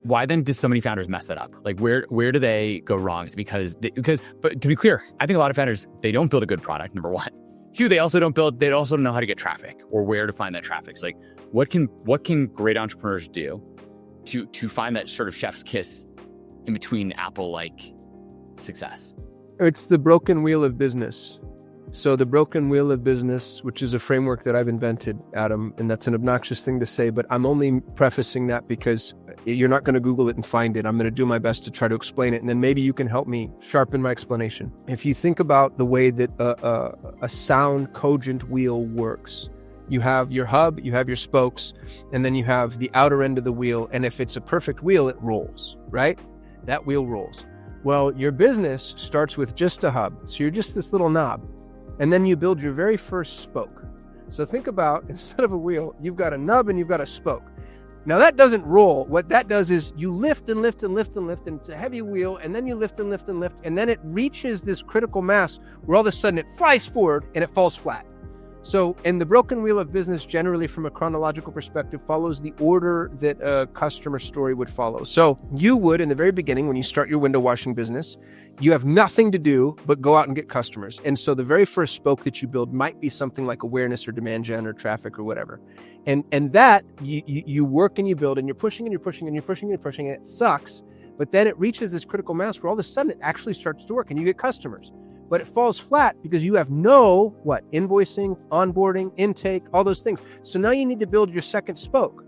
why then do so many founders mess that up? Like where do they go wrong? Is it but to be clear, I think a lot of founders, they don't build a good product, number one. Two, they also don't know how to get traffic or where to find that traffic. So like what can great entrepreneurs do to find that sort of chef's kiss in between Apple-like success? It's the broken wheel of business. So the broken wheel of business, which is a framework that I've invented, Adam, and that's an obnoxious thing to say, but I'm only prefacing that because you're not going to Google it and find it. I'm going to do my best to try to explain it, and then maybe you can help me sharpen my explanation. If you think about the way that a sound, cogent wheel works, you have your hub, you have your spokes, and then you have the outer end of the wheel, and if it's a perfect wheel, it rolls, right? That wheel rolls. Well, your business starts with just a hub, so you're just this little knob. And then you build your very first spoke. So think about, instead of a wheel, you've got a nub and you've got a spoke. Now that doesn't roll. What that does is you lift and lift and lift and lift, and it's a heavy wheel, and then you lift and lift and lift, and then it reaches this critical mass where all of a sudden it flies forward and it falls flat. So, and the broken wheel of business generally from a chronological perspective follows the order that a customer story would follow. So you would, in the very beginning, when you start your window washing business, you have nothing to do but go out and get customers. And so the very first spoke that you build might be something like awareness or demand gen or traffic or whatever. And that you work and you build and you're pushing and you're pushing and you're pushing and you're pushing and it sucks. But then it reaches this critical mass where all of a sudden it actually starts to work and you get customers. But it falls flat because you have no, invoicing, onboarding, intake, all those things. So now you need to build your second spoke.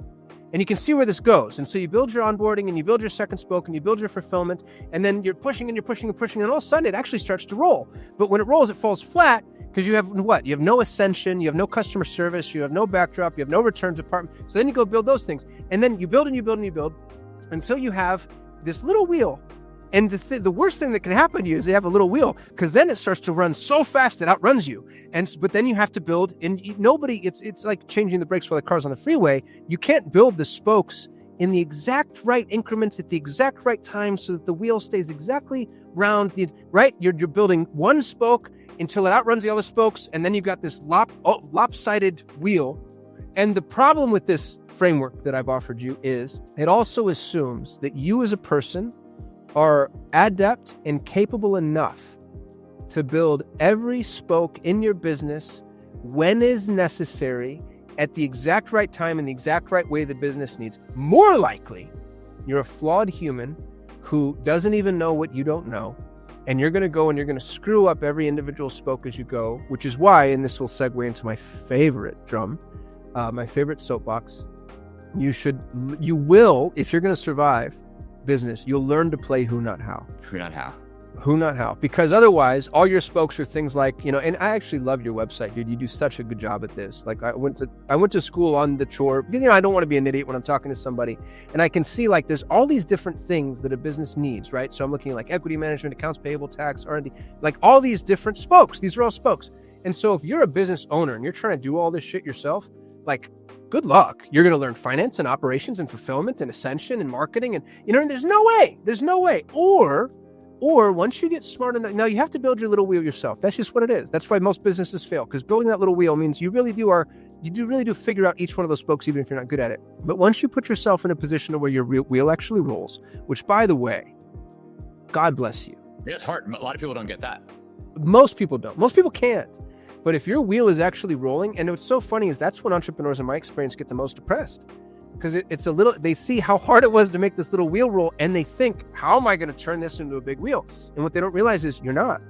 And you can see where this goes. And so you build your onboarding and you build your second spoke and you build your fulfillment. And then you're pushing and you're pushing and pushing. And all of a sudden it actually starts to roll. But when it rolls, it falls flat because you have what? You have no ascension. You have no customer service. You have no backdrop. You have no returns department. So then you go build those things. And then you build and you build and you build until you have this little wheel. And the worst thing that can happen to you is you have a little wheel because then it starts to run so fast it outruns you. But then you have to build, and it's like changing the brakes while the car's on the freeway. You can't build the spokes in the exact right increments at the exact right time so that the wheel stays exactly round, right? You're building one spoke until it outruns the other spokes, and then you've got this lopsided wheel. And the problem with this framework that I've offered you is it also assumes that you as a person are adept and capable enough to build every spoke in your business when is necessary at the exact right time in the exact right way the business needs. More likely, you're a flawed human who doesn't even know what you don't know, and you're going to go and you're going to screw up every individual spoke as you go, which is why, and this will segue into my favorite drum, my favorite soapbox, you will, if you're going to survive business, you'll learn to play who, not how. Who, not how. Who, not how. Because otherwise, all your spokes are things like, and I actually love your website, dude. You do such a good job at this. Like I went to school on the chore. I don't want to be an idiot when I'm talking to somebody. And I can see like there's all these different things that a business needs, right? So I'm looking at like equity management, accounts payable, tax, R&D, like all these different spokes. These are all spokes. And so if you're a business owner and you're trying to do all this shit yourself, like, good luck. You're going to learn finance and operations and fulfillment and ascension and marketing. And, and there's no way. Or once you get smart enough, now you have to build your little wheel yourself. That's just what it is. That's why most businesses fail, because building that little wheel means you really do figure out each one of those spokes, even if you're not good at it. But once you put yourself in a position where your wheel actually rolls, which by the way, God bless you. Yeah, it's hard. A lot of people don't get that. Most people don't. Most people can't. But if your wheel is actually rolling, and what's so funny is that's when entrepreneurs, in my experience, get the most depressed. Because they see how hard it was to make this little wheel roll, and they think, how am I going to turn this into a big wheel? And what they don't realize is you're not,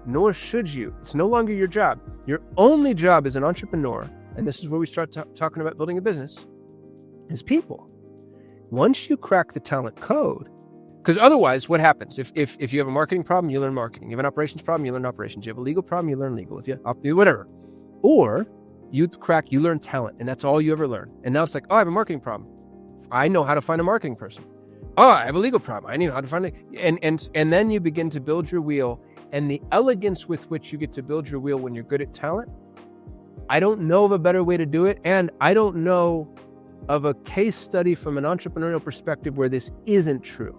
nor should you. It's no longer your job. Your only job as an entrepreneur, and this is where we start talking about building a business, is people. Once you crack the talent code, because otherwise, what happens? If you have a marketing problem, you learn marketing. You have an operations problem, you learn operations. You have a legal problem, you learn legal. If you whatever. Or you learn talent, and that's all you ever learn. And now it's like, oh, I have a marketing problem. I know how to find a marketing person. Oh, I have a legal problem. I know how to find it. And then you begin to build your wheel, and the elegance with which you get to build your wheel when you're good at talent, I don't know of a better way to do it, and I don't know of a case study from an entrepreneurial perspective where this isn't true.